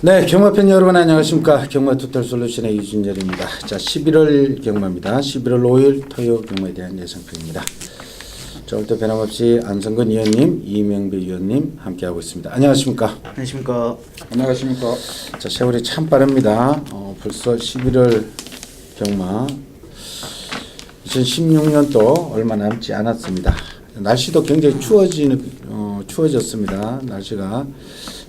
네, 경마팬 여러분 안녕하십니까. 경마토탈솔루션의 이준열입니다. 자, 11월 경마입니다. 11월 5일 토요 경마에 대한 예상평입니다. 자, 오늘도 변함없이 안성근 위원님, 이명배 위원님 함께하고 있습니다. 안녕하십니까. 안녕하십니까. 안녕하십니까. 자, 세월이 참 빠릅니다. 벌써 11월 경마 2016년도 얼마 남지 않았습니다. 날씨도 굉장히 추워졌습니다. 날씨가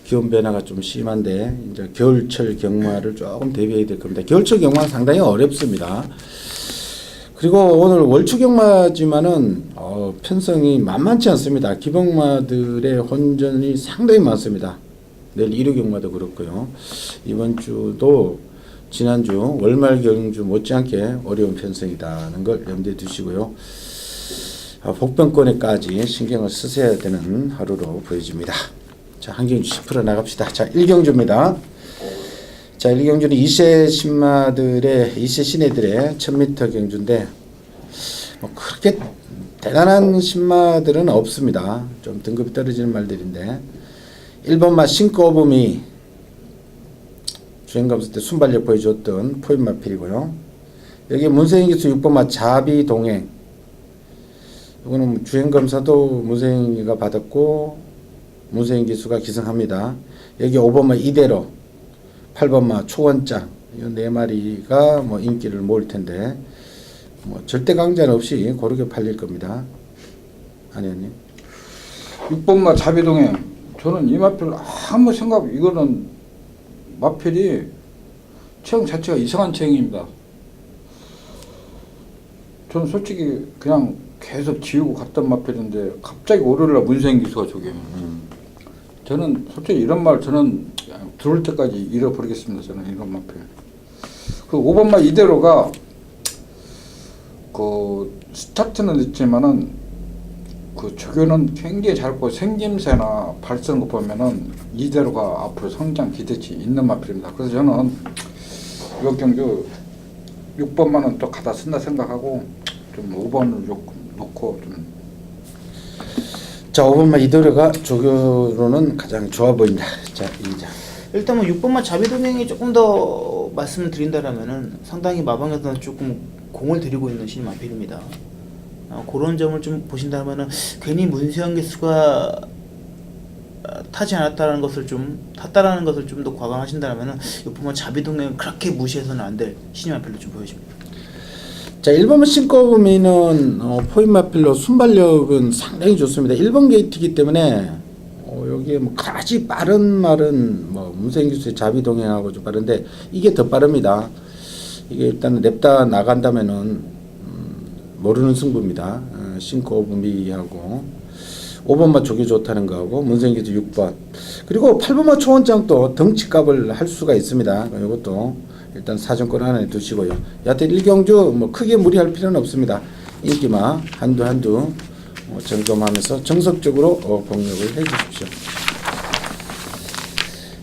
기온 변화가 좀 심한데 이제 겨울철 경마를 조금 대비해야 될 겁니다. 겨울철 경마는 상당히 어렵습니다. 그리고 오늘 월추 경마지만은 편성이 만만치 않습니다. 기복마들의 혼전이 상당히 많습니다. 내일 일요 경마도 그렇고요. 이번 주도 지난주 월말 경주 못지않게 어려운 편성이다는 걸 염두에 두시고요. 복병권에까지 신경을 쓰셔야 되는 하루로 보여집니다. 자, 한 경주 10% 나갑시다. 자, 1경주입니다. 자, 1경주는 2세 신마들의 2세 신예들의 1000m 경주인데 그렇게 대단한 신마들은 없습니다. 좀 등급이 떨어지는 말들인데 1번마 신고범이 주행검사 때 순발력 보여줬던 포인마필이고요. 여기 문세인기수 6번마 자비동행, 이거는 주행검사도 문세인이가 받았고 문세인기수가 기승합니다. 여기 5번마 이대로, 8번마 초원장, 이 네 마리가 뭐 인기를 모을 텐데 뭐 절대 강자는 없이 고르게 팔릴 겁니다. 아니었니? 6번마 자비동행. 저는 이 마필 아무 생각, 이거는 마필이 체형 자체가 이상한 체형입니다. 저는 솔직히 그냥 계속 지우고 갔던 마필인데 갑자기 오르라 문세인기수가 저게. 저는 솔직히 이런 말 저는 들어올 때까지 잃어버리겠습니다. 저는 이런 마필. 그 5번마 이대로가 그 스타트는 늦지만은 그 조교는 굉장히 잘고 생김새나 발 쓰는 거 보면은 이대로가 앞으로 성장 기대치 있는 마필입니다. 그래서 저는 이번 경주 6번만은 또 가다 쓴다 생각하고 좀 5번을 놓고 좀. 자, 5번마 이대로가 조교로는 가장 좋아 보인다. 자, 2장. 일단 뭐 6번마 자비동행이 조금 더 말씀을 드린다라면은 상당히 마방에서는 조금 공을 들이고 있는 신인 마필입니다. 그런 점을 좀 보신다면은 괜히 문세영 기수가 타지 않았다는 것을 좀 탔다라는 것을 좀 더 과감하신다면은 6번마 자비동행은 그렇게 무시해서는 안 될 신인 마필로 좀 보여집니다. 자, 1번만 신고 보면은 포인마필로 순발력은 상당히 좋습니다. 1번 게이트이기 때문에 여기에 뭐 가지 빠른 말은 뭐 문세인기수의 자비동행하고 좀 빠른데 이게 더 빠릅니다. 이게 일단 냅다 나간다면은 모르는 승부입니다. 신고 부미하고 5번마 조기 좋다는 거하고 문세인기수 6번, 그리고 8번마 초원장도 덩치값을 할 수가 있습니다. 이것도 일단 사정권 안에 두시고요. 여하튼 1경주 뭐 크게 무리할 필요는 없습니다. 인기마 한두 점검하면서 정석적으로 공략을 해주십시오.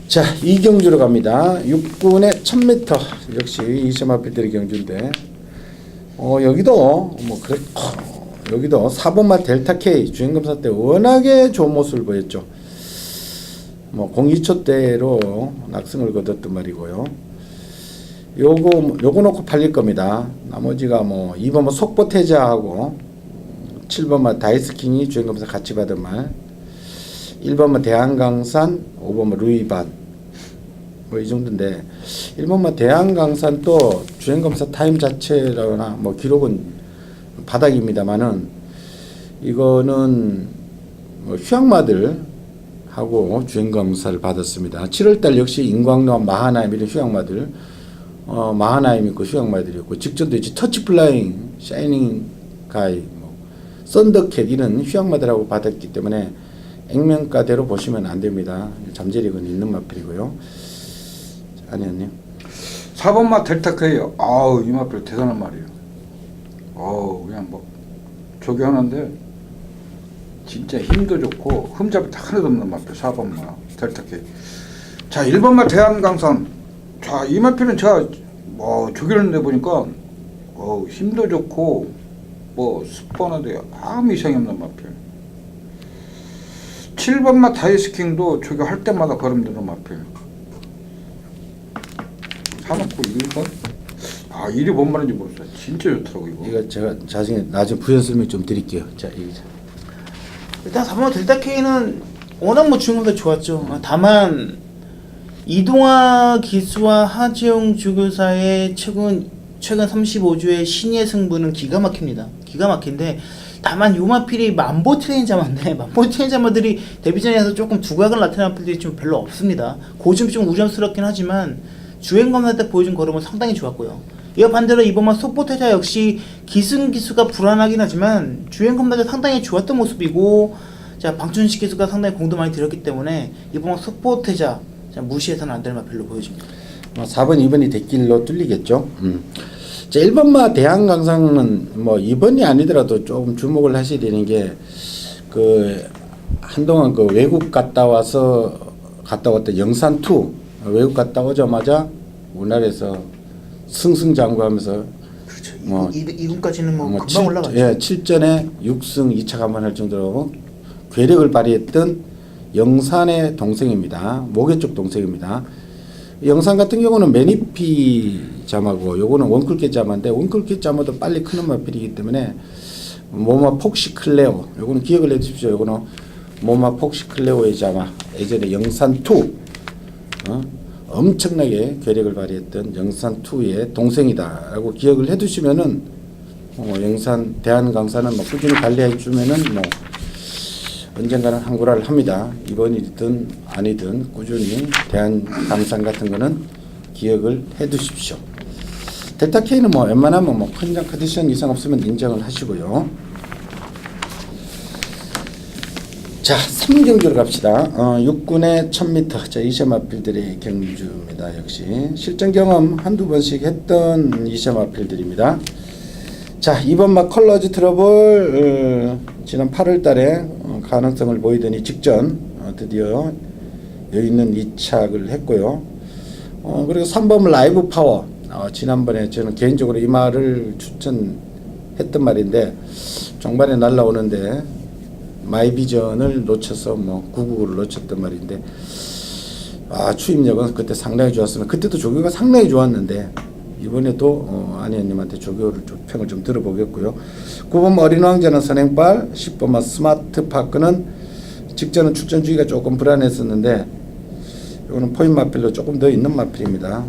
자, 2경주로 갑니다. 6군의 1000m, 역시 이세마필들의 경주인데 여기도 뭐 그래 여기도 4번마 델타 K 주행검사 때 워낙에 좋은 모습을 보였죠. 뭐 02초대로 낙승을 거뒀던 말이고요. 요거 놓고 팔릴 겁니다. 나머지가 뭐 2번마 속보태자하고 7번마 다이스킹이 주행검사 같이 받은 말, 1번마 대한강산, 5번마 루이반, 뭐 이 정도인데 1번마 대한강산 또 주행검사 타임 자체나 뭐 기록은 바닥입니다만은 이거는 뭐 휴양마들 하고 주행검사를 받았습니다. 7월달 역시 인광로와 마하나임 이런 휴양마들, 마하나임 있고 휴양마들이었고, 직전도 이제 터치플라잉, 샤이닝 가이, 뭐 썬더캣 이런 휴양마들하고 받았기 때문에 액면가대로 보시면 안 됩니다. 잠재력은 있는 마필이고요. 아니었네요. 4번마 델타크예요. 아우, 이 마필 대단한 말이에요. 그냥 뭐 조교하는데 진짜 힘도 좋고 흠잡이 다 하나도 없는 마필 4번마 델타크. 자, 1번마 대한강산. 자, 이 마필은 제가 뭐 조교를 내보니까 힘도 좋고 뭐 습관화돼 아무 이상이 없는 마필. 7번마 다이스킹도 조교할 때마다 걸음드는 마필. 사놓고 1번? 아, 일이 뭔 말인지 모르겠어요. 진짜 좋더라고 이거. 이거 제가 나중에 부연 설명 좀 드릴게요. 자, 이거. 일단 4번 델타 K는 워낙 뭐 주행도 좋았죠. 다만 이동화 기수와 하지영 주교사의 최근 35주의 신예 승부는 기가 막힙니다. 기가 막힌데 다만 요마필이 만보 트레인자마인데 만보 트레인자마들이 데뷔전에서 조금 두각을 나타낸 마필들이 좀 별로 없습니다. 고점 좀 우점스럽긴 하지만 주행 검사 때 보여준 걸음은 상당히 좋았고요. 이와 반대로 이번만 속보태자 역시 기승기수가 불안하긴 하지만 주행 검사 때 상당히 좋았던 모습이고, 자 방춘식 기수가 상당히 공도 많이 들였기 때문에 이번만 속보태자 무시해서는 안 될 마필로 보여집니다. 4번, 2번이 대길로 뚫리겠죠. 자, 1번마 대한 강상은 뭐 2번이 아니더라도 조금 주목을 하셔야 되는 게, 그 한동안 그 외국 갔다 왔던 영산2 외국 갔다 오자마자 우리나라에서 승승장구하면서 그렇죠. 뭐 2군까지는 뭐 금방 올라갔죠. 7전에 6승 2차 감안할 정도로 괴력을 발휘했던 영산의 동생입니다. 모계 쪽 동생입니다. 영산 같은 경우는 매니피 자마고 요거는 원클계 자마인데, 원클계 자마도 빨리 크는 마필이기 때문에 모마 폭시클레오, 요거는 기억을 해주십시오. 요거는 모마 폭시클레오의 자마, 예전에 영산2 엄청나게 괴력을 발휘했던 영산2의 동생이다라고 기억을 해두시면은 영산 대한강산은 뭐 꾸준히 관리해주면은 뭐 언젠가는 한구라를 합니다. 이번이든 아니든 꾸준히 대한강산 같은 거는 기억을 해두십시오. 델타 K는 뭐 웬만하면 뭐 컨디션 이상 없으면 인정을 하시고요. 자, 3경주로 갑시다. 6군의 1000m. 자, 이셔마필들의 경주입니다. 역시 실전 경험 한두 번씩 했던 이셔마필들입니다. 자, 이번 막 컬러즈 트러블 지난 8월 달에 가능성을 보이더니 직전 드디어 여기 있는 이착을 했고요. 그리고 3번 라이브 파워, 지난번에 저는 개인적으로 이 말을 추천했던 말인데, 종반에 날라오는데 마이비전을 놓쳐서 뭐 999를 놓쳤던 말인데, 추임력은 그때 상당히 좋았으면, 그때도 조교가 상당히 좋았는데 이번에도 안희연님한테 조교를 평을 좀 들어보겠고요. 9번 어린왕자는 선행발, 10번 스마트 파크는 직전은 출전 주기가 조금 불안했었는데 이거는 포인 마필로 조금 더 있는 마필입니다.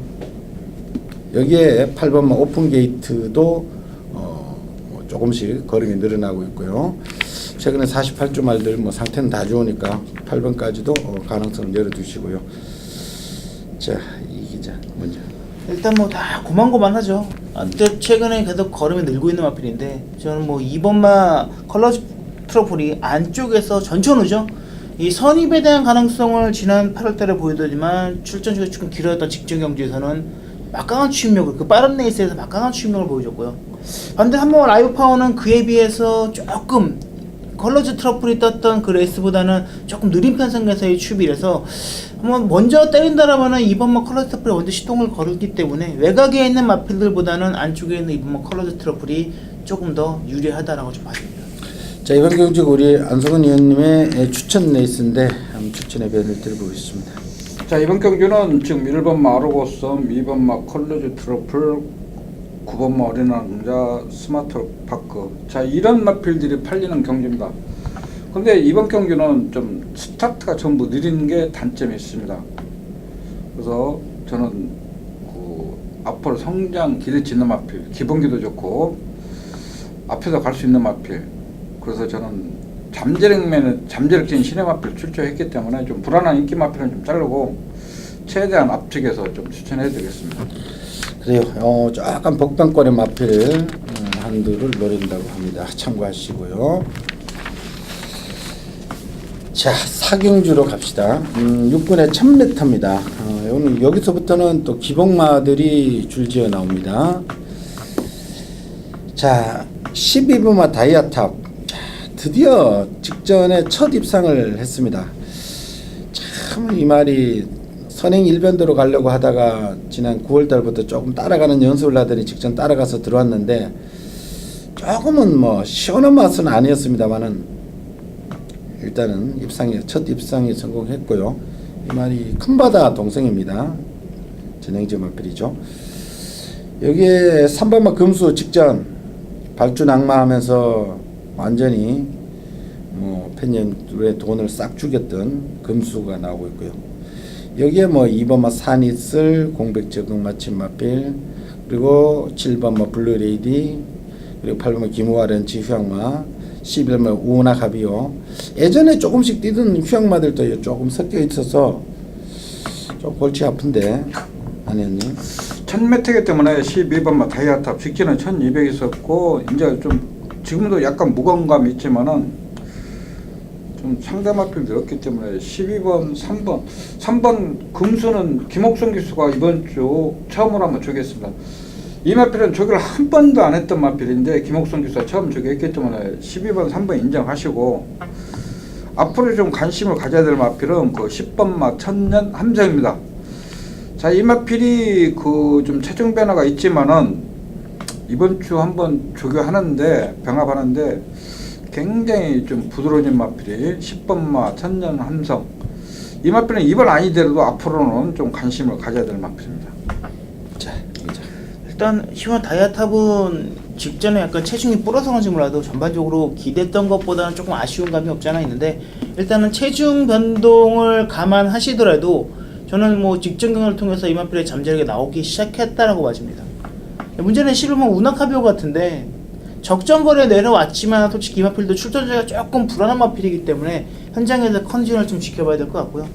여기에 8번 오픈 게이트도 조금씩 걸음이 늘어나고 있고요. 최근에 48주 말들 뭐 상태는 다 좋으니까 8번까지도 가능성을 열어두시고요. 자, 이 기자 먼저. 일단 뭐 다 고만고만하죠. 최근에 계속 걸음이 늘고 있는 마필인데, 저는 뭐 2번마 컬러즈 트러플이 안쪽에서 전천후죠. 이 선입에 대한 가능성을 지난 8월달에 보여드리지만 출전시가 조금 길어졌던 직전 경주에서는 막강한 추임력을, 그 빠른 레이스에서 막강한 추임력을 보여줬고요. 반대 한번 라이브 파워는 그에 비해서 조금 컬러즈 트러플이 떴던 그 레이스보다는 조금 느린 편성에서의 추비라서 한번 먼저 때린다라면은 이번만 컬러즈 트러플이 먼저 시동을 걸었기 때문에 외곽에 있는 마필들보다는 안쪽에 있는 이번만 컬러즈 트러플이 조금 더 유리하다라고 좀 봐집니다. 자, 이번 경주 우리 안성근 의원님의 추천 레이스인데 한번 추천의 변을 들어보겠습니다. 자, 이번 경주는 지금 1번 마르고섬, 2번 컬러즈 트러플, 9번 어린왕자, 스마트 파크. 자, 이런 마필들이 팔리는 경주입니다. 근데 이번 경주는 좀 스타트가 전부 느린 게 단점이 있습니다. 그래서 저는 앞으로 성장 기대치는 마필, 기본기도 좋고 앞에서 갈 수 있는 마필. 그래서 저는 잠재력진 신의 마필 출조했기 때문에 좀 불안한 인기 마필은 좀 자르고 최대한 앞쪽에서 좀 추천해 드리겠습니다. 그래요. 약간 복당권의 마필 한두를 노린다고 합니다. 참고하시고요. 자, 4경주로 갑시다. 6군의 1000m입니다. 오늘 여기서부터는 또 기복마들이 줄지어 나옵니다. 자, 12번마 다이아탑. 드디어 직전에 첫 입상을 했습니다. 참 이 말이 선행 일변도로 가려고 하다가 지난 9월달부터 조금 따라가는 연습을 하더니 직전 따라가서 들어왔는데 조금은 뭐 시원한 맛은 아니었습니다만은 일단은 첫 입상에 성공했고요. 이 말이 큰바다 동생입니다. 전형적 마필이죠. 여기에 3번마 금수 직전 발주 낙마하면서 완전히 뭐 팬년의 돈을 싹 죽였던 금수가 나오고 있고요. 여기에 뭐 2번마 산이슬 공백 적응 마침 마필, 그리고 7번마 블루레이디, 그리고 8번마 기무와 렌치 휴양마, 11번마 우나 가비오. 예전에 조금씩 뛰던 휴양마들도 조금 섞여 있어서 좀 골치 아픈데 아니었니? 1000m이기 때문에 12번마 다이아탑 직진은 1200 있었고, 이제 좀 지금도 약간 무거운 감이 있지만은 좀 상대 마필이 없기 때문에 12번, 3번 금수는 김옥성 기수가 이번 주 처음으로 한번 조기했습니다. 이 마필은 조기를 한 번도 안 했던 마필인데 김옥성 기수가 처음 조기했기 때문에 12번, 3번 인정하시고, 앞으로 좀 관심을 가져야 될 마필은 그 10번마 천년 함정입니다. 자, 이 마필이 그 좀 체중 변화가 있지만은 이번 주 한번 조교하는데 병합하는데 굉장히 좀 부드러운 마필이 10번마 천년 함성. 이 마필은 이번 아니더라도 앞으로는 좀 관심을 가져야 될 마필입니다. 자, 보자. 일단 시원 다이아탑은 직전에 약간 체중이 불어서 그런지 몰라도 전반적으로 기대했던 것보다는 조금 아쉬운 감이 없지 않아 있는데, 일단은 체중 변동을 감안하시더라도 저는 뭐 직전 경험을 통해서 이마필의 잠재력이 나오기 시작했다라고 봐집니다. 문제는 11번 우나카비오 같은데 적정거리에 내려왔지만 솔직히 이마필도 출전자가 조금 불안한 마필이기 때문에 현장에서 컨디션을 좀 지켜봐야 될 것 같고요.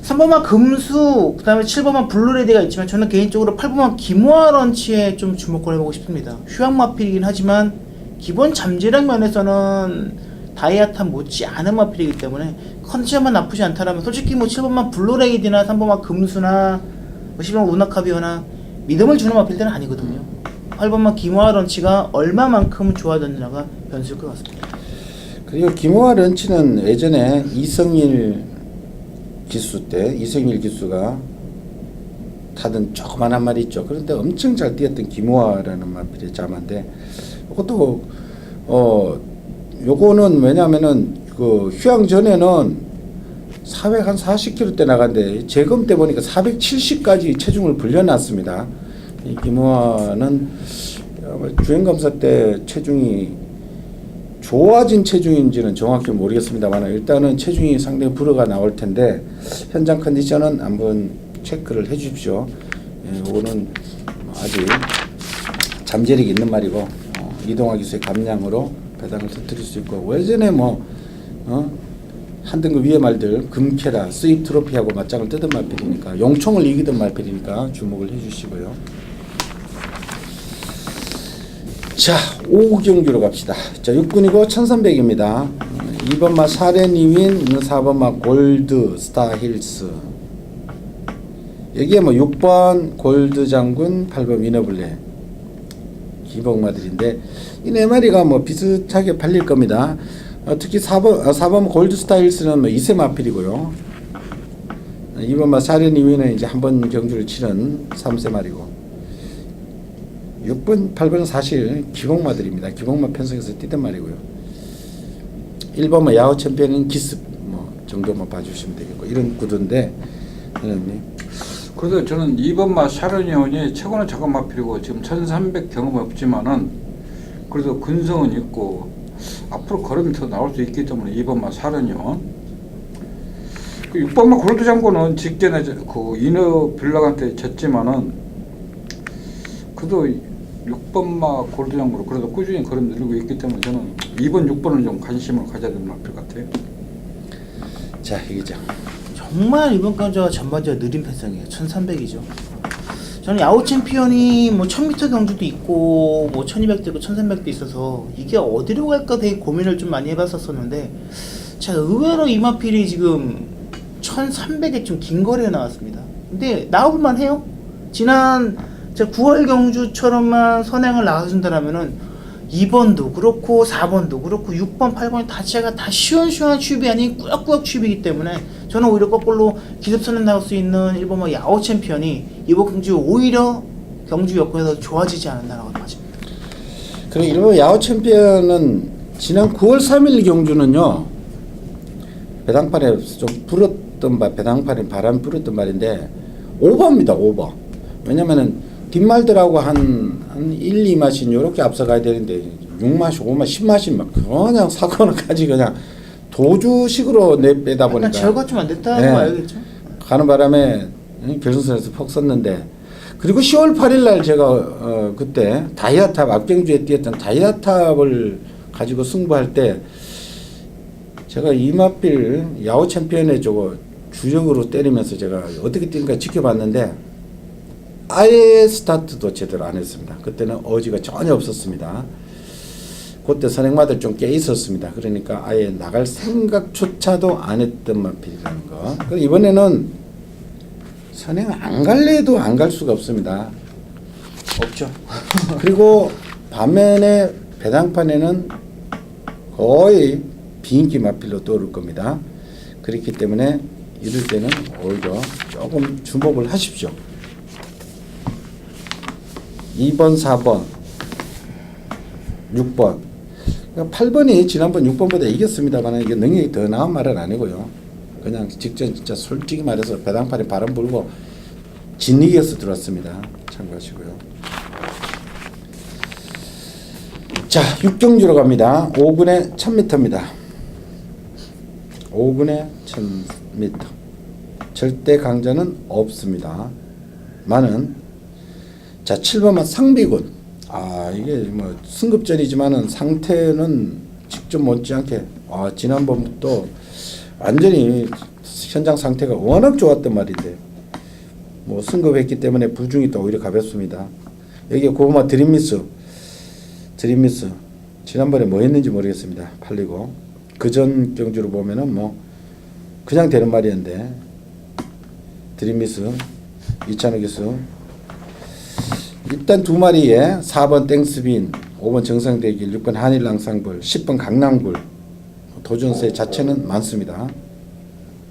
3번만 금수, 그 다음에 7번만 블루레디가 있지만 저는 개인적으로 8번만 기모아 런치에 좀 주목을 해보고 싶습니다. 휴양 마필이긴 하지만 기본 잠재력 면에서는 다이아탑 못지 않은 마필이기 때문에 컨디션만 나쁘지 않다라면 솔직히 뭐 7번만 블루레이디나 3번만 금수나 10번만 우나카비오나 믿음을 주는 마필들은 아니거든요. 8번만 기모아 런치가 얼마만큼 좋아졌느냐가 변수일 것 같습니다. 그리고 기모아 런치는 예전에 이성일 기수 때 이성일 기수가 타던 조그만한 말이 있죠. 그런데 엄청 잘 뛰었던 기모아라는 마필의 자마인데, 이것도 요거는 왜냐면은 그 휴양 전에는 400 한 40kg대 나간데 재검 때 보니까 470까지 체중을 불려놨습니다. 이 기모아는 주행 검사 때 체중이 좋아진 체중인지는 정확히 모르겠습니다만 일단은 체중이 상당히 불어가 나올 텐데 현장 컨디션은 한번 체크를 해 주십시오. 예, 이거는 아직 잠재력이 있는 말이고 이동화 기수의 감량으로 배당을 터뜨릴 수 있고, 예전에 뭐 한 등급 위의 말들 금케라, 스윕 트로피하고 맞짱을 뜨던 말필이니까, 용총을 이기던 말필이니까 주목을 해주시고요. 자, 5경주로 갑시다. 자, 6군이고 1300입니다. 2번마 사레니윈, 4번마 골드 스타 힐스. 여기에 뭐 6번 골드 장군, 8번 위너블레 기복마들인데 이 네 마리가 뭐 비슷하게 팔릴 겁니다. 특히 4번 골드 스타 힐스는 뭐 2세 마필이고요. 2번마 사레니윈은 이제 한 번 경주를 치른 3세 말이고, 6번, 8번은 사실 기복마들입니다. 기복마 편성에서 뛰던 말이고요. 1번마 야호 챔피언은 기습 뭐 정도만 봐주시면 되겠고, 이런 구도인데, 그래서 저는 2번마 샤르니온이 최고는 작은 마필이고 지금 1300 경험 없지만은 그래도 근성은 있고 앞으로 걸음이 더 나올 수 있기 때문에 2번마 샤르니온. 6번마 골드 장군은 직전에 그 이너 빌락한테 졌지만은 그래도 6번마 골드 장군으로 그래도 꾸준히 걸음 늘리고 있기 때문에 저는 2번, 6번은 좀 관심을 가져야 되는 마필 같아요. 자, 이기죠. 정말 이번 건저 전반적으로 느린 편성이에요. 1300이죠. 저는 야후 챔피언이 뭐 1000m 경주도 있고 뭐 1200도 있고 1300도 있어서 이게 어디로 갈까 되게 고민을 좀 많이 해봤었었는데, 자, 의외로 이마필이 지금 1300에 좀 긴 거리에 나왔습니다. 근데 나와볼만 해요. 지난 9월 경주처럼만 선행을 나와준다라면은 2번도 그렇고 4번도 그렇고 6번, 8번이 자체가 다 시원시원한 취입이 아닌 꾸역꾸역 취입이기 때문에 저는 오히려 거꾸로 기습선에 나올 수 있는 1번마 야오 챔피언이 이번 경주 오히려 경주 여건에서 좋아지지 않았나라고 봐집니다. 그리고 일본 야호 챔피언은 지난 9월 3일 경주는요, 배당판에 좀 불었던 배당판에 바람 불었던 말인데 오버입니다. 오버. 왜냐면은 뒷말들하고 한 1, 2마신 요렇게 앞서가야 되는데 6마시, 5마시, 10마시 막 그냥 사고는까지 그냥 도주식으로 내빼다 보니까 약간 절거 좀 안 됐다고 네. 봐야겠죠. 가는 바람에 결승선에서 퍽 섰는데 그리고 10월 8일 날 제가 그때 다이아탑 압경주에 뛰었던 다이아탑을 가지고 승부할 때 제가 이마필 야후 챔피언의 저거 주력으로 때리면서 제가 어떻게 뛴가 지켜봤는데 아예 스타트도 제대로 안 했습니다. 그때는 어지가 전혀 없었습니다. 그때 선행마들 좀 깨 있었습니다. 그러니까 아예 나갈 생각조차도 안 했던 마필이라는 거. 그리고 이번에는 선행 안 갈래도 안 갈 수가 없습니다. 없죠. 그리고 반면에 배당판에는 거의 비인기 마필로 떠오를 겁니다. 그렇기 때문에 이럴 때는 오히려 조금 주목을 하십시오. 2번, 4번, 6번. 8번이 지난번 6번보다 이겼습니다만 이게 능력이 더 나은 말은 아니고요. 그냥 직전 진짜 솔직히 말해서 배당판에 바람 불고 진리기에서 들어왔습니다. 참고하시고요. 자, 6경주로 갑니다. 5군에 1000m입니다. 5군에 1000m. 절대 강자는 없습니다. 많은 자 7번만 상비군. 아 이게 뭐 승급전이지만은 상태는 직접 못지않게 지난번부터 완전히 현장 상태가 워낙 좋았단 말인데 뭐 승급했기 때문에 부중이 또 오히려 가볍습니다. 여기 고구마 드림미스 지난번에 뭐 했는지 모르겠습니다. 팔리고 그전 경주로 보면은 뭐 그냥 되는 말이었는데 드림미스 이찬호 기수 일단 두 마리에 4번 땡스빈, 5번 정상대길, 6번 한일랑상불, 10번 강남굴 도전세 자체는 많습니다.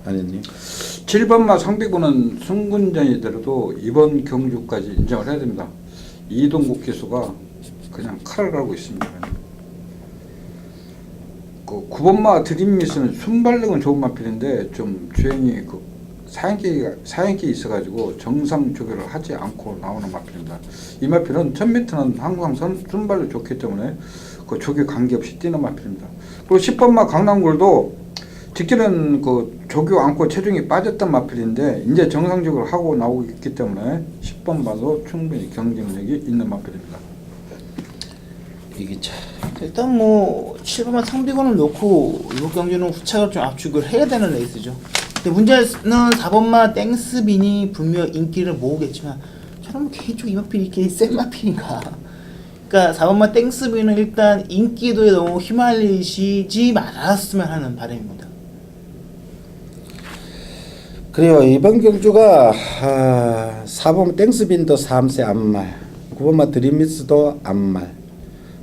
아니님 7번마 상비군은 승군전이더라도 이번 경주까지 인정을 해야 됩니다. 이동국 기수가 그냥 칼을 갈고 있습니다. 그 9번마 드림미스는 순발력은 좋은 마필인데 좀 주행이 그 사행기 있어가지고 정상 조교를 하지 않고 나오는 마필입니다. 이 마필은 1000m는 항상 순발력 좋기 때문에 그 조교 관계없이 뛰는 마필입니다. 그리고 10번마 강남굴도 직전은 그 조교 안고 체중이 빠졌던 마필인데 이제 정상적으로 하고 나오고 있기 때문에 10번마도 충분히 경쟁력이 있는 마필입니다. 이게 참 일단 뭐 7번만 상비군을 놓고 이번 경주는 후차가 좀 압축을 해야 되는 레이스죠. 근데 문제는 4번마 땡스빈이 분명 인기를 모으겠지만 저는 뭐 개인적으로 이 마필이 이렇게 센 마필인가. 그러니까 4번마 땡스빈은 일단 인기도에 너무 휘말리시지 말았으면 하는 바람입니다. 그래요. 이번 경주가 4번 땡스빈도 3세 안말, 9번마 드림미스도 안말,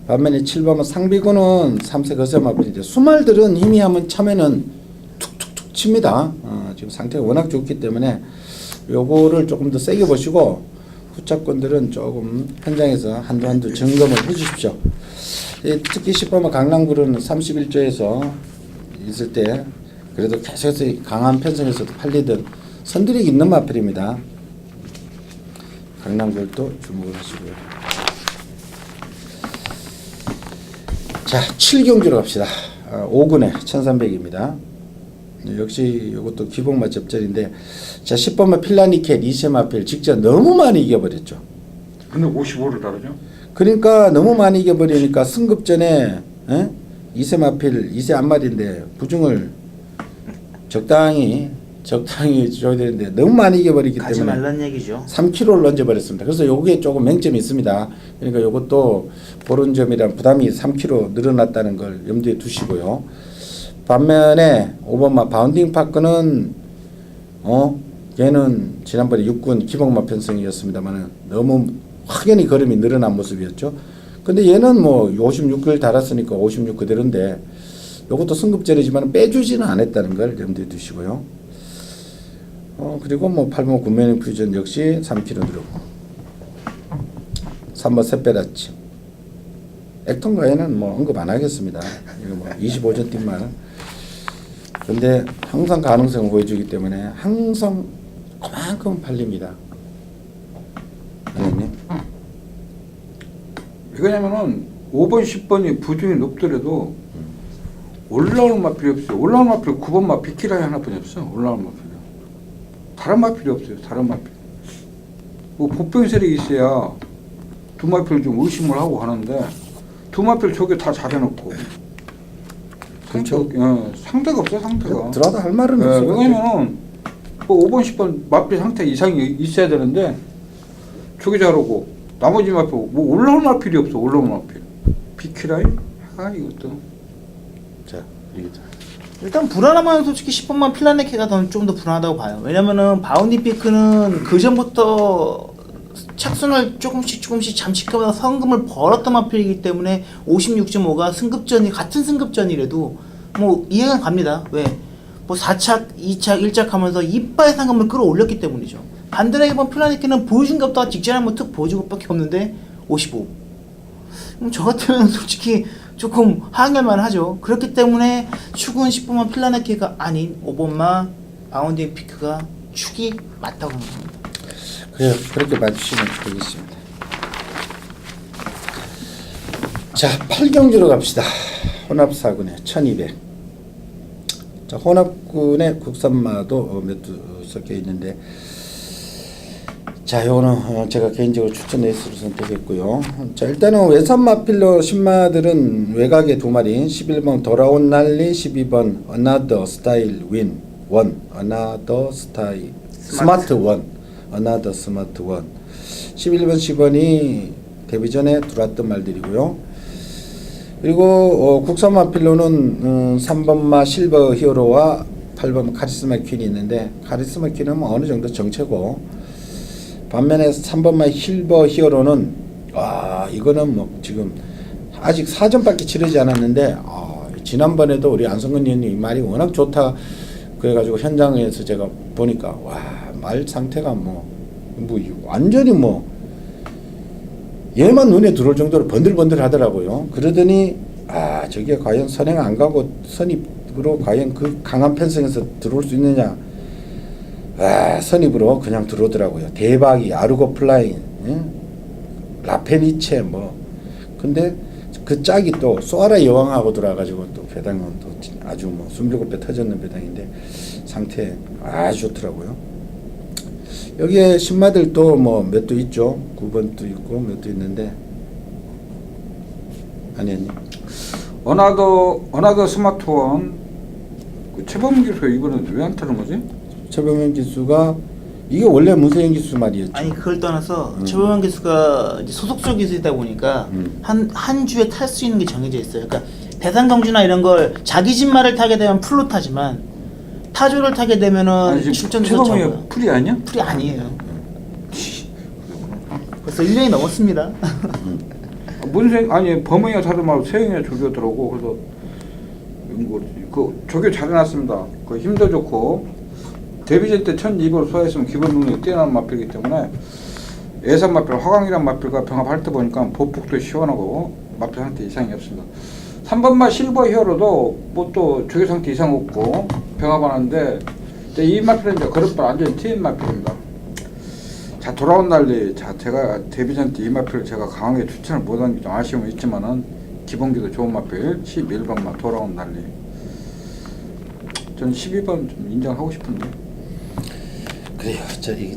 반면에 7번마 상비군은 3세 거세마필인데 수말들은 힘이 한번 차면은 툭툭툭 칩니다. 지금 상태가 워낙 좋기 때문에 요거를 조금 더 세게 보시고 후차권들은 조금 현장에서 한두 점검을 해주십시오. 특히 10번마 강남굴은 31조에서 있을 때 그래도 계속해서 강한 편성에서도 팔리던 선두력이 있는 마필입니다. 강남굴도 주목을 하시고요. 자, 7경주로 갑시다. 5군에 1300입니다. 역시 이것도 기복마 접전인데 자 10번마 필라니켓 2세 마필 직전 너무 많이 이겨버렸죠. 근데 55를 다르죠? 그러니까 너무 많이 이겨버리니까 승급전에 2세 마필 2세 안말인데 부중을 적당히 줘야 되는데 너무 많이 이겨버리기 가지 때문에 말란 얘기죠. 3kg를 던져버렸습니다. 그래서 요게 조금 맹점이 있습니다. 그러니까 요것도 보는 점이란 부담이 3kg 늘어났다는 걸 염두에 두시고요. 반면에 5번마 바운딩 파크는 얘는 지난번에 6군 기복마 편성이었습니다만 너무 확연히 걸음이 늘어난 모습이었죠. 근데 얘는 뭐 56을 달았으니까 56 그대로인데 요것도 승급전이지만 빼주지는 않았다는 걸 염두에 두시고요. 그리고 뭐 8번 군면행 퓨전 역시 3kg 늘었고 3번 샛배라치 액통가에는 뭐 언급 안 하겠습니다. 이거 뭐 25전 뛴만 근데 항상 가능성을 보여주기 때문에 항상 그만큼 팔립니다. 아니님. 왜냐면은 5번, 10번이 부중이 높더라도 올라오는 마필이 없어요. 올라오는 마필 9번 마 비키라이 하나뿐이 없어요. 올라오는 마필이. 다른 마필이 없어요. 다른 마필. 뭐 복병 세력이 있어야 두 마필 좀 의심을 하고 하는데 두 마필 저게 다 잘해놓고. 그렇죠. 상대가 없어요. 상대가. 들어도 할 말은 없어요. 왜냐면은 뭐 5번, 10번 마필 상태 이상이 있어야 되는데 저게 잘하고 나머지 마필 뭐 올라오는 마필이 없어. 올라오는 마필. 비키라이? 이것도. 자, 이게 일단 불안하면 솔직히 10번만 필라네케가 좀 더 불안하다고 봐요. 왜냐면은 바운디 피크는 그 전부터 착순을 조금씩 잠식하면서 성금을 벌었던 마필이기 때문에 56.5가 승급전이 같은 승급전이라도 뭐 이해가 갑니다. 왜? 뭐 4착, 2착, 1착 하면서 이빨 상금을 끌어올렸기 때문이죠. 반대로 1번 필라네케는 보여준 게 없다가 직전에 한번 툭 보여준 것밖에 없는데 55. 저 같으면 솔직히 조금 항의만 하죠. 그렇기 때문에 축은 10번만 필라네케가 아닌 5번만 바운딩 피크가 축이 맞다고 생각합니다. 그래요. 그렇게 봐주시면 되겠습니다. 자, 8경주로 갑시다. 혼합사군에 1200. 자, 혼합군에 국산마도 몇 두 섞여 있는데, 자, 요거는 제가 개인적으로 추천 레이스로 선택했고요. 자, 일단은 외산 마필로 신마들은 외곽에 두 마리, 11번 돌아온 난리, 12번 Another Style Win 1, Another Style 스마트 1, Another Smart 1. 11번, 10번이 데뷔 전에 들어왔던 말들이고요. 그리고 국산 마필로는 3번마 실버 히어로와 8번 카리스마 퀸이 있는데, 카리스마 퀸은 뭐 어느 정도 정체고, 반면에 3번만 실버 히어로는 이거는 뭐 지금 아직 4전밖에 치르지 않았는데 지난번에도 우리 안성근 의원님 이 말이 워낙 좋다 그래가지고 현장에서 제가 보니까 말 상태가 뭐 완전히 뭐 얘만 눈에 들어올 정도로 번들번들 하더라고요. 그러더니 저게 과연 선행 안 가고 선입으로 과연 그 강한 편성에서 들어올 수 있느냐, 선입으로 그냥 들어오더라고요. 대박이 아르고 플라잉, 라페니체 뭐. 근데 그 짝이 또 소아라 여왕하고 들어와가지고 또 배당은 또 아주 뭐 27배 터졌는 배당인데 상태 아주 좋더라고요. 여기에 신마들도 뭐 몇 두 있죠. 9번도 있고 몇 두 있는데, 아니 어나더 스마트원 최범 기수 이거는 왜 안 타는 거지? 최범현 기수가 이게 원래 문세영 기수 말이었죠. 아니 그걸 떠나서 최범현 기수가 이제 소속적 기수이다 보니까 한 주에 탈 수 있는 게 정해져 있어요. 그러니까 대상 경주나 이런 걸 자기 집 말을 타게 되면 풀로 타지만 타조를 타게 되면은 출전해서 최범이 적어요. 풀이 아니야? 풀이 아니에요. 벌써 1년이 넘었습니다. 문생 아니 범행이 다른 말로 세영이가 조교더라고. 그래서 그 조교 잘해놨습니다. 그 힘도 좋고 데뷔전 때 1200을 소화했으면 기본 능력이 뛰어난 마필이기 때문에 예산 마필, 화강이란 마필과 병합할 때 보니까 보폭도 시원하고 마필 상태 이상이 없습니다. 3번마 실버 히어로도 뭐 또 조교 상태 이상 없고 병합하는데 이 마필은 이제 그릇발 완전히 트인 마필입니다. 자, 돌아온 난리. 자, 제가 데뷔전 때 이 마필을 제가 강하게 추천을 못한 게 좀 아쉬움은 있지만은 기본기도 좋은 마필 11번마 돌아온 난리. 전 12번 좀 인정하고 싶은데. 그래요. 이게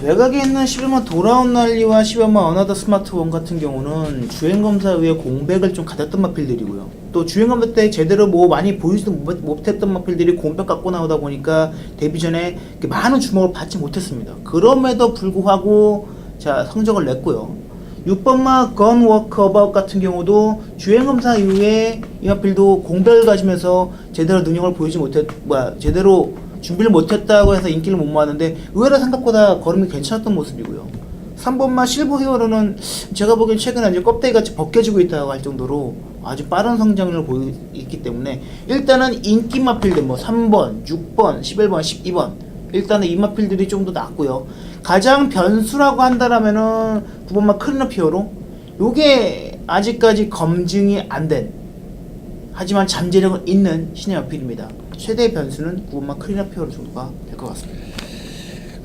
외곽에 있는 11번 돌아온 난리와 12번 어나더 스마트 원 같은 경우는 주행검사 후에 공백을 좀 가졌던 마필들이고요. 또 주행검사 때 제대로 뭐 많이 보이지도 못했던 마필들이 공백 갖고 나오다 보니까 데뷔 전에 많은 주목을 받지 못했습니다. 그럼에도 불구하고 자 성적을 냈고요. 6번마 건 워크어바웃 같은 경우도 주행검사 이후에 이 마필도 공백을 가지면서 제대로 능력을 보이지 제대로 준비를 못했다고 해서 인기를 못 모았는데 의외로 생각보다 걸음이 괜찮았던 모습이고요. 3번마 실버 히어로는 제가 보기엔 최근에 이제 껍데기같이 벗겨지고 있다고 할 정도로 아주 빠른 성장을 보이고 있기 때문에 일단은 인기 마필들 뭐 3번, 6번, 11번, 12번 일단은 이 마필들이 좀 더 낫고요. 가장 변수라고 한다라면은 9번마 클린업 히어로 요게 아직까지 검증이 안 된 하지만 잠재력은 있는 신의 마필입니다. 최대 변수는 9번마 클린업 히어로 정도가 될 것 같습니다.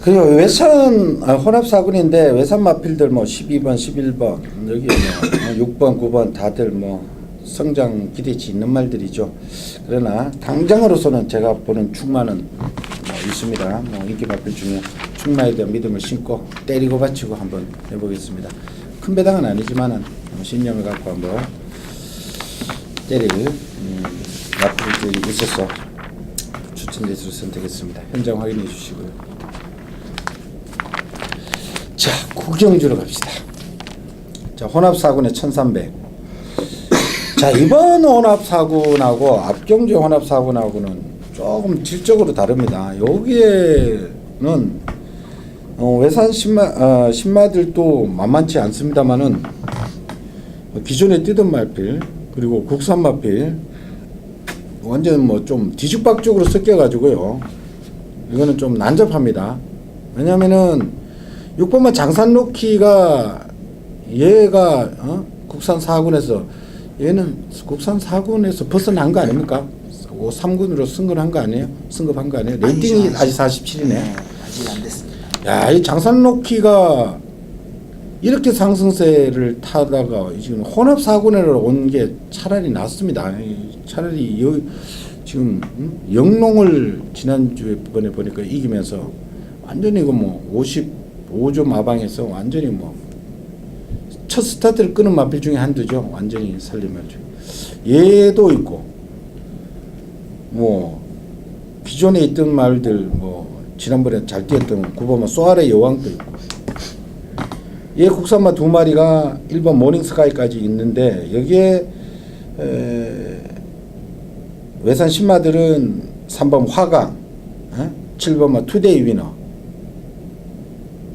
그리고 외산 혼합 사군인데 외산 마필들 뭐 12번, 11번 여기 뭐 6번, 9번 다들 뭐 성장 기대치 있는 말들이죠. 그러나 당장으로서는 제가 보는 충마는 뭐 있습니다. 뭐 인기 마필 중에 충마에 대한 믿음을 심고 때리고 받치고 한번 해보겠습니다. 큰 배당은 아니지만은 신념을 갖고 한번 때릴 마필들이 있어서 추천 제수를 선택했습니다. 현장 확인해 주시고요. 자, 구경주로 갑시다. 자, 혼합사군의 1300. 자, 이번 혼합사군하고 앞경주 혼합사군하고는 조금 질적으로 다릅니다. 여기에는 외산 신마들도 만만치 않습니다만은 기존에 뛰던 마필 그리고 국산 마필 완전 뭐 좀 뒤죽박죽으로 섞여가지고요. 이거는 좀 난잡합니다. 왜냐면은 6번마 장산로키가 얘가 국산 4군에서 얘는 국산 4군에서 벗어난 거 아닙니까? 3군으로 승급한 거 아니에요? 승급한 거 아니에요? 레이팅이 아직 47이네. 네, 아직 안 됐습니다. 야, 이 장산로키가 이렇게 상승세를 타다가 지금 혼합 4군으로 온 게 차라리 낫습니다. 차라리 지금 영농을 지난주에 번에 보니까 이기면서 완전히 이거 뭐 55조 마방에서 완전히 뭐 첫 스타트를 끄는 마필 중에 한두죠. 완전히 살리면 얘도 있고 뭐 기존에 있던 말들 뭐 지난번에 잘 뛰었던 9번마 소아레 여왕도 있고 얘 국산마 2마리가 1번 모닝스카이까지 있는데 여기에 외산 신마들은 3번 화강 7번마 투데이 위너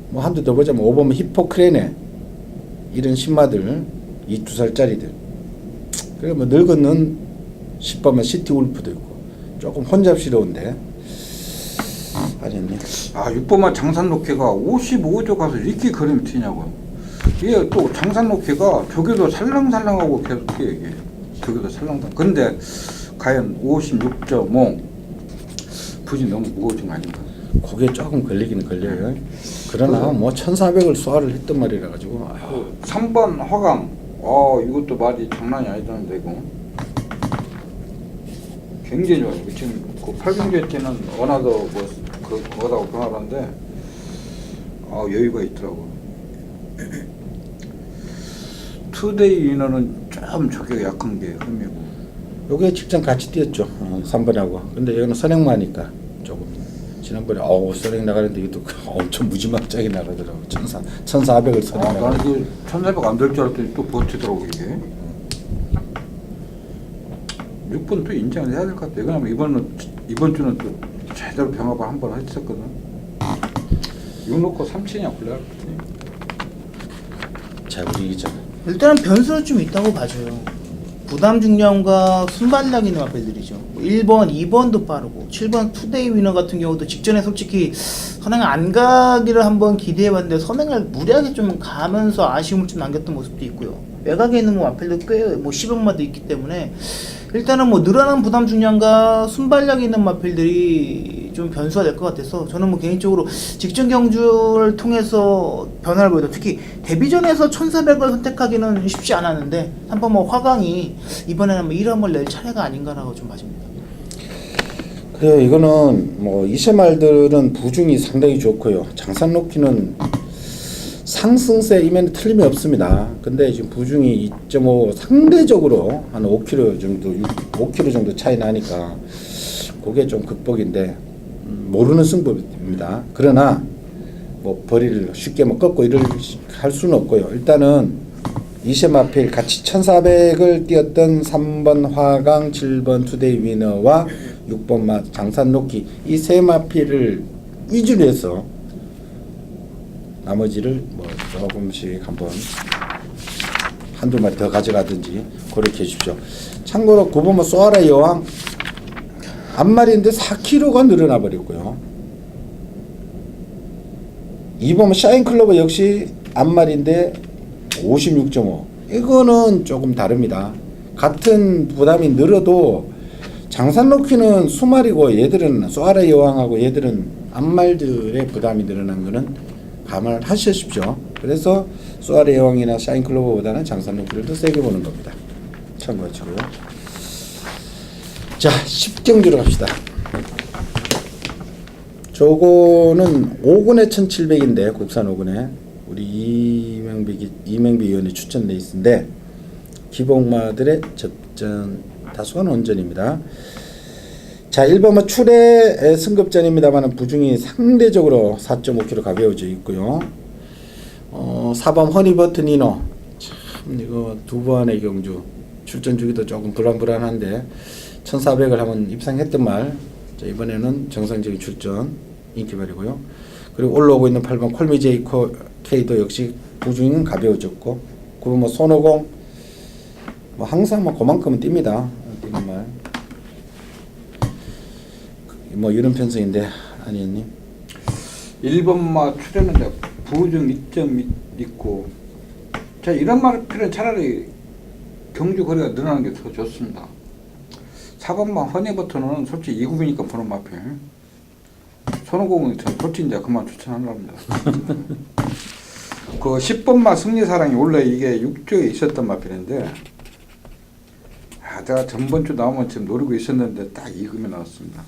뭐 한두 더 보자면 5번마 히포크레네 이런 신마들 이 2살짜리들 그리고 뭐 늙은 10번마 시티 울프도 있고 조금 혼잡스러운데 아니네. 6번만 장산로케가 55조 가서 이렇게 그림이 튀냐고요. 이게 또 장산로케가 저기도 살랑살랑하고 계속 튀어 이게. 저기도 살랑살랑. 근데 과연 56.5 부진 너무 무거워진 거 아닌가? 그게 조금 걸리기는 걸려요. 그러나 뭐 1400을 소화를 했단 말이라 가지고 3번 화강. 이것도 말이 장난이 아니던데 이거. 굉장히 좋아요. 지금 그 8경주에 때는 원하더 그거다고 변하는데 여유가 있더라고. 투데이 위너는 좀 저기가 약한 게 흠이고. 요게 직전 같이 뛰었죠. 3번하고. 근데 여기는 선행마니까 조금 지난번에 선행 나가는데 이것도 엄청 무지막지하게 나가더라고. 1400을 선행 나가. 나는 그 1400 안 될 줄 알았더니 또 버티더라고 이게. 6번 또 인정을 해야 될 것 같아. 왜냐면 이번 주는 또 제대로 병합을 한번 했었거든. 이거 놓고 3치냐 굴레. 자, 우리 이기자. 일단은 변수는 좀 있다고 봐줘요. 부담 중량과 순발력 있는 마필들이죠. 1번, 2번도 빠르고 7번 투데이 위너 같은 경우도 직전에 솔직히 선행 안 가기를 한번 기대해봤는데 선행을 무리하게 좀 가면서 아쉬움을 좀 남겼던 모습도 있고요. 외곽에 있는 마필도 꽤 뭐 10억마도 있기 때문에 일단은 뭐 늘어난 부담 중량과 순발력 있는 마필들이 좀 변수가 될 것 같아서 저는 뭐 개인적으로 직전 경주를 통해서 변화를 보여도 특히 데뷔전에서 1400을 선택하기는 쉽지 않았는데 한번 뭐 화강이 이번에는 뭐 1화를 낼 차례가 아닌가라고 좀 봐집니다. 그래요. 이거는 뭐 이세말들은 부중이 상당히 좋고요. 장산로키는 상승세이면 틀림이 없습니다. 근데 지금 부중이 2.5 상대적으로 한 5kg 정도 5kg 정도 차이 나니까 그게 좀 극복인데 모르는 승부입니다. 그러나 뭐 벌이를 쉽게 뭐 꺾고 이럴 할 수는 없고요. 일단은 이세마필 같이 1400을 뛰었던 3번 화강, 7번 투데이 위너와 6번 장산로키 이 세 마필을 위주로 해서 나머지를 뭐 조금씩 한번 한두 마리 더 가져가든지 그렇게 해주십시오. 참고로 9번 소아라 여왕 앞마리인데 4kg가 늘어나 버렸고요. 2번 샤인클로버 역시 앞마리인데 56.5 이거는 조금 다릅니다. 같은 부담이 늘어도 장산로키는 수마리고 얘들은 소아라 여왕하고 얘들은 앞말들의 부담이 늘어난 거는 감안을 하십시오. 그래서 수아레 여왕이나 샤인클로버보다는 장산 높이를 더 세게 보는 겁니다. 참고하시고요. 자, 10경주로 갑시다. 저거는 5군에 1700인데 국산 5군에 우리 이명비 의원이 추천 레이스인데 기복마들의 접전 다수가 논전입니다. 자, 1번은 출애 승급전입니다만 부중이 상대적으로 4.5kg 가벼워져 있고요. 4번 허니버튼 니노, 참 이거 두 번의 경주 출전 주기도 조금 불안한데 1400을 한번 입상했던 말. 자, 이번에는 정상적인 출전 인기발이고요. 그리고 올라오고 있는 8번 콜미 JK도 역시 부중은 가벼워졌고 9번 뭐 손오공 뭐 항상 뭐 그만큼은 뜁니다. 뛰는 말. 뭐 이런 편성인데 아니었니? 1번마 출연은데 부중 2점 있고 자 이런 말은 차라리 경주 거리가 늘어나는 게 더 좋습니다. 4번마 허니버터는 솔직히 2구이니까 보는 마피 손오공은 솔직히 이제 그만 추천하려합니다. 그 10번마 승리사랑이 원래 이게 6조에 있었던 마필인데 제가 전번주 나오면 지금 노리고 있었는데 딱 2금이 나왔습니다.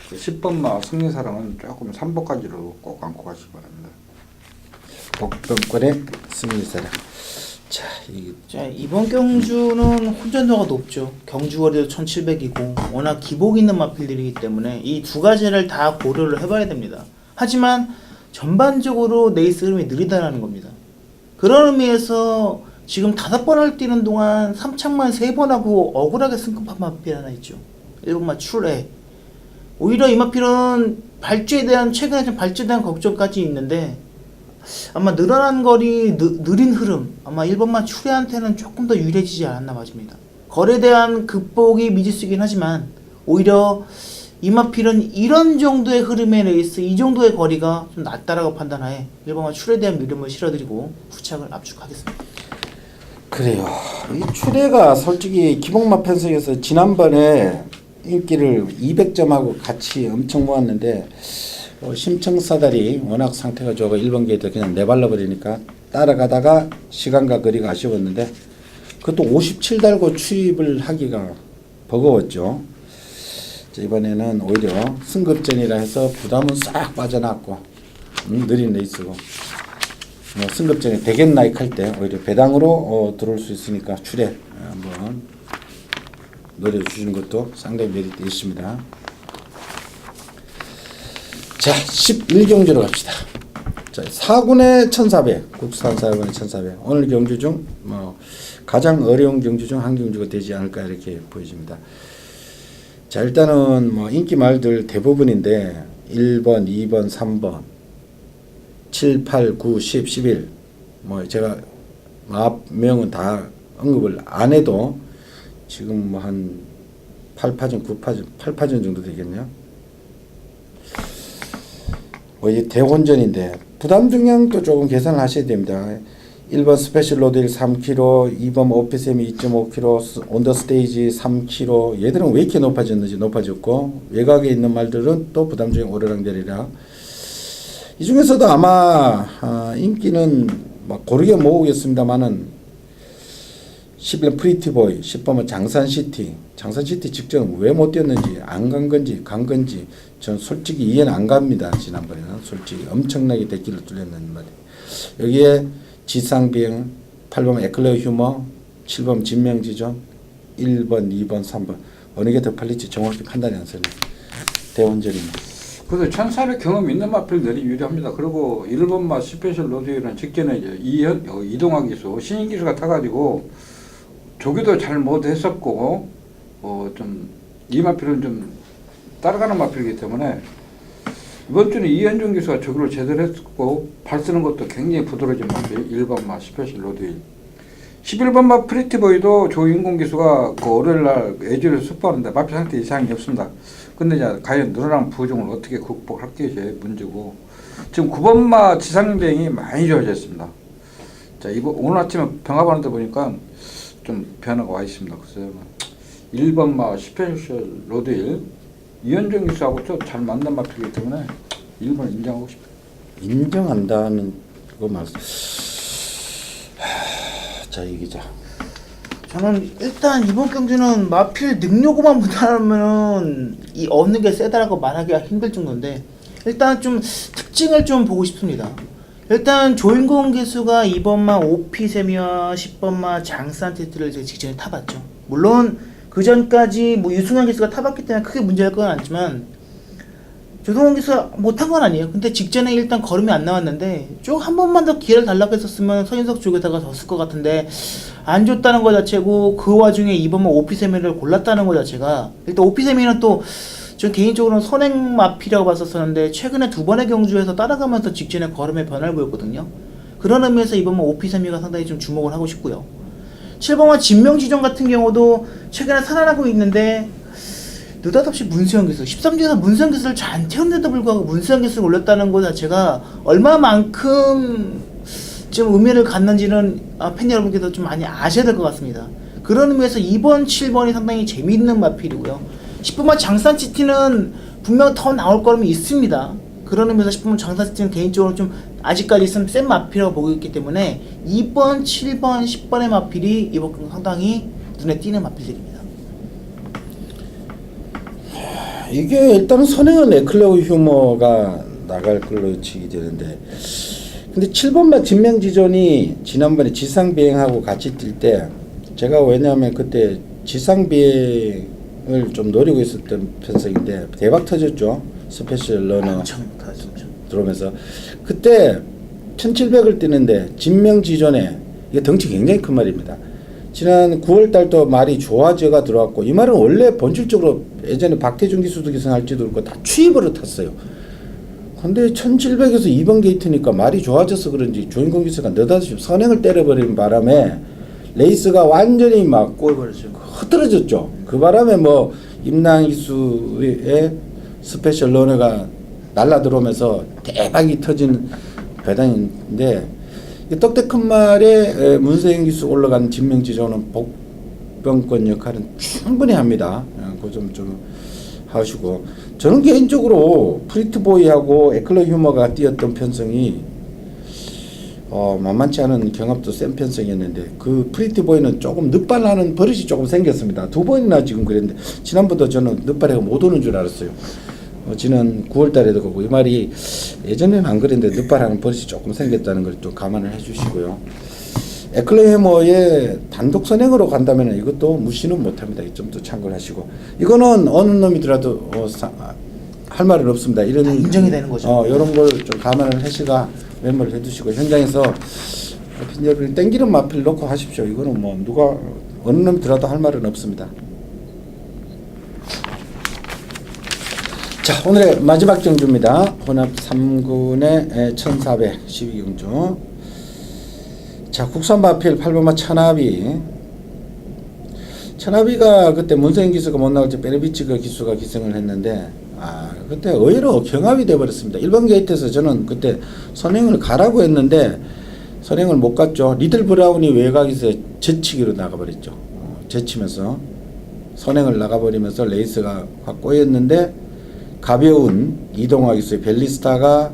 그 10번마 승리사랑은 조금 3번까지로 꼭 안고 가시기 바랍니다. 복병권의 승리사랑. 자, 이번 경주는 혼전도가 높죠. 경주거리도 1700이고 워낙 기복 있는 마필들이기 때문에 이 두 가지를 다 고려를 해봐야 됩니다. 하지만 전반적으로 레이스 흐름이 느리다는 겁니다. 그런 의미에서 지금 5번을 뛰는 동안 3착만 3번 하고 억울하게 승급한 마필 하나 있죠. 1번마 출애. 오히려 이 마필은 발주에 대한 최근에 좀 발주에 대한 걱정까지 있는데 아마 늘어난 거리 느린 흐름 아마 1번만 출애한테는 조금 더 유리해지지 않았나 봐집니다. 거리에 대한 극복이 미지수이긴 하지만 오히려 이 마필은 이런 정도의 흐름의 레이스 이 정도의 거리가 좀 낮다라고 판단하에 1번만 출애에 대한 믿음을 실어드리고 후착을 압축하겠습니다. 그래요. 이 출애가 솔직히 기복마 편성에서 지난번에 인기를 200점하고 같이 엄청 모았는데 심청사달이 워낙 상태가 좋아서 1번 게이트 그냥 내발라 버리니까 따라가다가 시간과 거리가 아쉬웠는데 그것도 57 달고 추입을 하기가 버거웠죠. 자, 이번에는 오히려 승급전이라 해서 부담은 싹 빠져나왔고 느린 레이스고 승급전에 대겐 나이크 할 때 오히려 배당으로 들어올 수 있으니까 출애 한번 노려주시는 것도 상당히 메리트 있습니다. 자, 11경주로 갑시다. 자, 4군의 1400, 국산 4군의 1400. 오늘 경주 중 가장 어려운 경주 중 한 경주가 되지 않을까 이렇게 보여집니다. 자, 일단은 인기 말들 대부분인데 1번, 2번, 3번, 7, 8, 9, 10, 11. 제가 앞명은 다 언급을 안 해도 지금 한 8파전, 9파전, 8파전 정도 되겠네요. 이게 대혼전인데 부담 중량도 조금 계산을 하셔야 됩니다. 1번 스페셜 로드힐 3kg, 2번 오피셈이 2.5kg, 온더스테이지 3kg. 얘들은 왜 이렇게 높아졌는지 높아졌고 외곽에 있는 말들은 또 부담 중량 오르락내리락. 이 중에서도 아마 인기는 고르게 모으겠습니다만은 11번 프리티보이, 10번은 장산시티 직전 왜 못 뛰었는지 안 간 건지 간 건지 전 솔직히 이해는 안 갑니다. 지난번에는 솔직히 엄청나게 대기를 뚫렸는 말이에요. 여기에 지상비행, 8번 에클레어 휴머, 7번 진명지존, 1번, 2번, 3번 어느 게 더 팔릴지 정확히 판단이 안 서는 대원전입니다. 그래서 1400 경험 있는 마필들이 유리합니다. 그리고 1번마 스페셜 로드힐은 직전에 이동학 기수, 신인 기수가 타가지고 조기도 잘 못했었고 좀 이 마필은 좀 따라가는 마필이기 때문에 이번 주는 이현종 기수가 조기를 제대로 했고 발 쓰는 것도 굉장히 부드러워진 마필 1번마 스페셜 로드힐. 11번마 프리티보이도 조인공 기수가 그 월요일날 애주를 숙부하는데 마필 상태 이상이 없습니다. 근데 이제 과연 늘어난 부종을 어떻게 극복할 게 이제 문제고 지금 9번마 지상비행이 많이 좋아졌습니다. 자, 오늘 아침에 병합하는데 보니까 좀 변화가 와 있습니다. 그래서 1번마 스페셜 로드힐 이현정 기수하고 또 잘 맞는 마필이기 때문에 1번 인정하고 싶어요. 인정한다는 그거 말씀. 자, 이 기자. 저는 일단 이번 경기는 마필 능력으로만 못하면 이 어느 게 세다라고 말하기가 힘들 정도인데 일단 좀 특징을 좀 보고 싶습니다. 일단 조인공 기수가 이번만 오피세미와 10번마 장산티트를 이제 직전에 타봤죠. 물론 그 전까지 뭐 유승환 기수가 타봤기 때문에 크게 문제할 건 아니지만 조성원 기수가 못한 건 아니에요. 근데 직전에 일단 걸음이 안 나왔는데 쭉 한 번만 더 기회를 달라고 했었으면 서인석 쪽에다가 졌을 것 같은데 안 줬다는 것 자체고 그 와중에 이번만 오피세미를 골랐다는 것 자체가 일단 오피세미는 또 저 개인적으로는 선행 마피라고 봤었었는데 최근에 두 번의 경주에서 따라가면서 직전에 걸음에 변화를 보였거든요. 그런 의미에서 이번만 오피세미가 상당히 좀 주목을 하고 싶고요. 7번과 진명지정 같은 경우도 최근에 살아나고 있는데 느닷없이 문수영 기수 13주에서 문수영 기수를 잘 안 태웠는데도 불구하고 문수영 기수를 올렸다는 것 자체가 얼마만큼 좀 의미를 갖는지는 팬 여러분께서 좀 많이 아셔야 될 것 같습니다. 그런 의미에서 2번, 7번이 상당히 재미있는 마필이고요. 10번만 장산시티는 분명 더 나올 거름이 있습니다. 그런 의미에서 10번만 장산시티는 개인적으로 좀 아직까지 있으면 센 마필이라고 보고 있기 때문에 2번, 7번, 10번의 마필이 이번 경기 상당히 눈에 띄는 마필들입니다. 이게 일단은 선행은 에클레오 휴머가 나갈 걸로 치기 되는데 근데 7번마 진명지존이 지난번에 지상비행하고 같이 뛸 때 제가 왜냐하면 그때 지상비행을 좀 노리고 있었던 편성인데 대박 터졌죠. 스페셜 러너 들어오면서 그때 1700을 뛰는데 진명지존에 이게 덩치 굉장히 큰 말입니다. 지난 9월달도 말이 좋아져가 들어왔고 이 말은 원래 본질적으로 예전에 박태준 기수도 기승할지도 그렇고 다 추입으로 탔어요. 근데 1700에서 2번 게이트니까 말이 좋아져서 그런지 조인공 기수가 느닷없이 선행을 때려버리는 바람에 레이스가 완전히 막 꼬여버렸죠. 흐트러졌죠. 그 바람에 뭐 임랑 기수의 스페셜 러너가 날라 들어오면서 대박이 터진 배당인데 떡대 큰 말에 문세영 기수 올라간 진명지조는 복병권 역할은 충분히 합니다. 그 점 좀 하시고 저는 개인적으로 프리트보이하고 에클러 휴머가 뛰었던 편성이 만만치 않은 경합도 센 편성이었는데 그 프리트보이는 조금 늦발하는 버릇이 조금 생겼습니다. 두 번이나 지금 그랬는데 지난번도 저는 늦발해가 못 오는 줄 알았어요. 지난 9월달에도 그렇고 이 말이 예전에는 안 그랬는데 늦발하는 버릇이 조금 생겼다는 걸 좀 감안을 해주시고요. 에클레모의 단독 선행으로 간다면 이것도 무시는 못합니다. 이 점도 참고를 하시고 이거는 어느 놈이더라도 할 말은 없습니다. 이런 인정이 되는 거죠. 이런 걸 좀 감안을 하시가 메모를 해두시고 현장에서 여러분이 땡기는 마필 놓고 하십시오. 이거는 뭐 누가 어느 놈이더라도 할 말은 없습니다. 자, 오늘의 마지막 경주입니다. 혼합 3군의 1400 12경주. 자, 국산 마필 8번마 천하비가 그때 문세인 기수가 못 나올 때 베르비치가 기수가 기승을 했는데 그때 의외로 경합이 돼버렸습니다. 1번 게이트에서 저는 그때 선행을 가라고 했는데 선행을 못 갔죠. 리틀 브라운이 외곽에서 제치기로 나가버렸죠. 제치면서 선행을 나가버리면서 레이스가 확 꼬였는데 가벼운 이동화 기수의 벨리스타가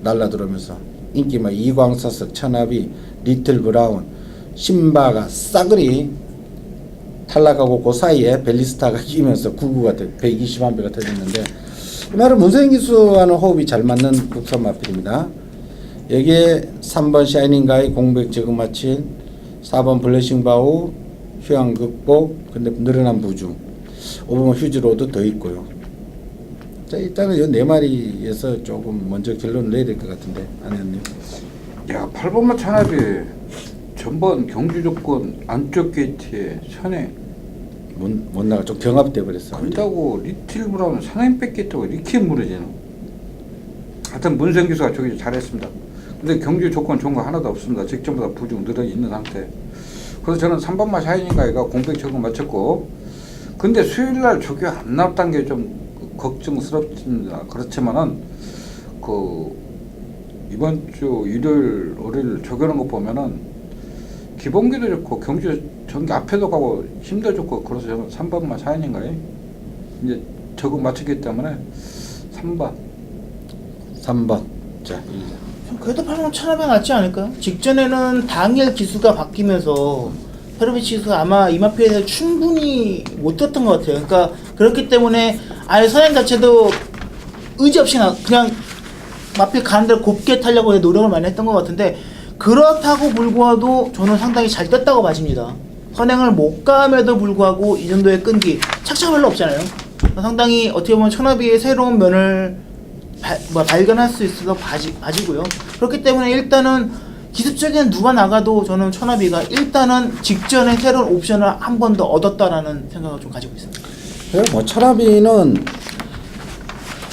날라들어오면서 인기마 이광사석 천하비 리틀 브라운 신바가 싸그리 탈락하고 그 사이에 벨리스타가 끼면서 99가 121배가 터졌는데 이 말은 문세인 기수와는 호흡이 잘 맞는 국산 마필입니다. 여기에 3번 샤이닝가이 공백 적응 마친 4번 블레싱 바우 휴양 극복 근데 늘어난 부중 5번 휴즈로도 더 있고요. 자, 일단은 이 네 마리에서 조금 먼저 결론을 내야 될 것 같은데 안현님. 야, 8번마 차나비 전번 경주 조건 안쪽 게이트에 선행 못 나가 좀 경합돼 버렸어. 그렇다고 리틀 브라운 선행 뺏겠다고 이렇게 무너지는. 하여튼 문세영 기수가 저기 잘했습니다. 근데 경주 조건 좋은 거 하나도 없습니다. 직전보다 부중 늘어 있는 상태. 그래서 저는 3번마 샤이닝가이가 공백 적응 마쳤고 근데 수요일날 저기 안 나왔다는 게 좀 걱정스럽습니다. 그렇지만은 이번 주 일요일 월요일 적용하는 거 보면은 기본기도 좋고 경주 전기 앞에도 가고 힘도 좋고 그래서 저는 3번만 사연인가요? 이제 적응 맞췄기 때문에 3번. 3번. 자, 그래도 8번 1,500 낫지 않을까요? 직전에는 당일 기수가 바뀌면서 페로비치 기수가 아마 이마피에서 충분히 못 떴던 것 같아요. 그러니까 그렇기 때문에 아예 선행 자체도 의지 없이 그냥 마필 가는 대로 곱게 타려고 노력을 많이 했던 것 같은데, 그렇다고 불구하고 저는 상당히 잘 떴다고 봐집니다. 선행을 못 감에도 불구하고 이 정도의 끈기, 착차가 별로 없잖아요. 상당히 어떻게 보면 천하비의 새로운 면을 발견할 수 있어서 봐지고요. 그렇기 때문에 일단은 기습적인 누가 나가도 저는 천하비가 일단은 직전에 새로운 옵션을 한 번 더 얻었다라는 생각을 좀 가지고 있습니다. 그리고 뭐 천하비는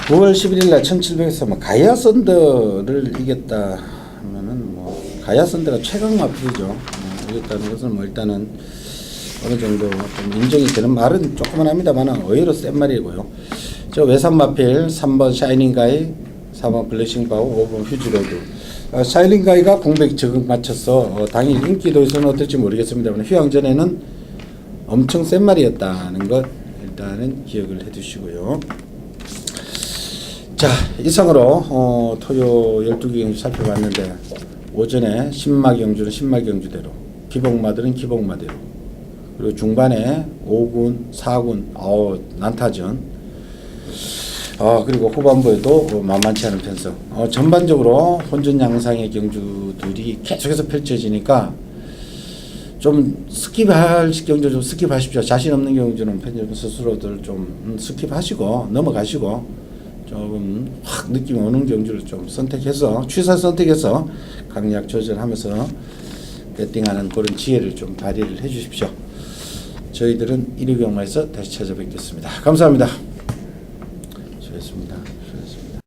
9월 11일 날 1700에서 뭐 가야 선더를 이겼다 하면은 뭐 가야 선더가 최강 마필이죠. 이겼다는 것은 뭐 일단은 어느 정도 좀 인정이 되는 말은 조금은 합니다만 의외로 센 말이고요. 저 외산 마필 3번 샤이닝 가이, 4번 블레싱 바우, 5번 휴지로드. 샤이닝 가이가 공백 적응 맞춰서 당일 인기도에서는 어떨지 모르겠습니다만 휴양전에는 엄청 센 말이었다는 것 일단은 기억을 해두시고요. 자, 이상으로 토요 12개 경주 살펴봤는데 오전에 신마 경주는 신마 경주대로, 기복마들은 기복마대로, 그리고 중반에 5군, 4군 난타전, 그리고 후반부에도 만만치 않은 편성. 전반적으로 혼전 양상의 경주들이 계속해서 펼쳐지니까 좀 스킵할 경주 좀 스킵하십시오. 자신 없는 경주는 팬여러분 스스로들 좀 스킵하시고 넘어가시고 조금 확 느낌이 오는 경주를 좀 선택해서 취사 선택해서 강약 조절하면서 배팅하는 그런 지혜를 좀 발휘를 해주십시오. 저희들은 1위 경마에서 다시 찾아뵙겠습니다. 감사합니다. 수고했습니다. 수고했습니다.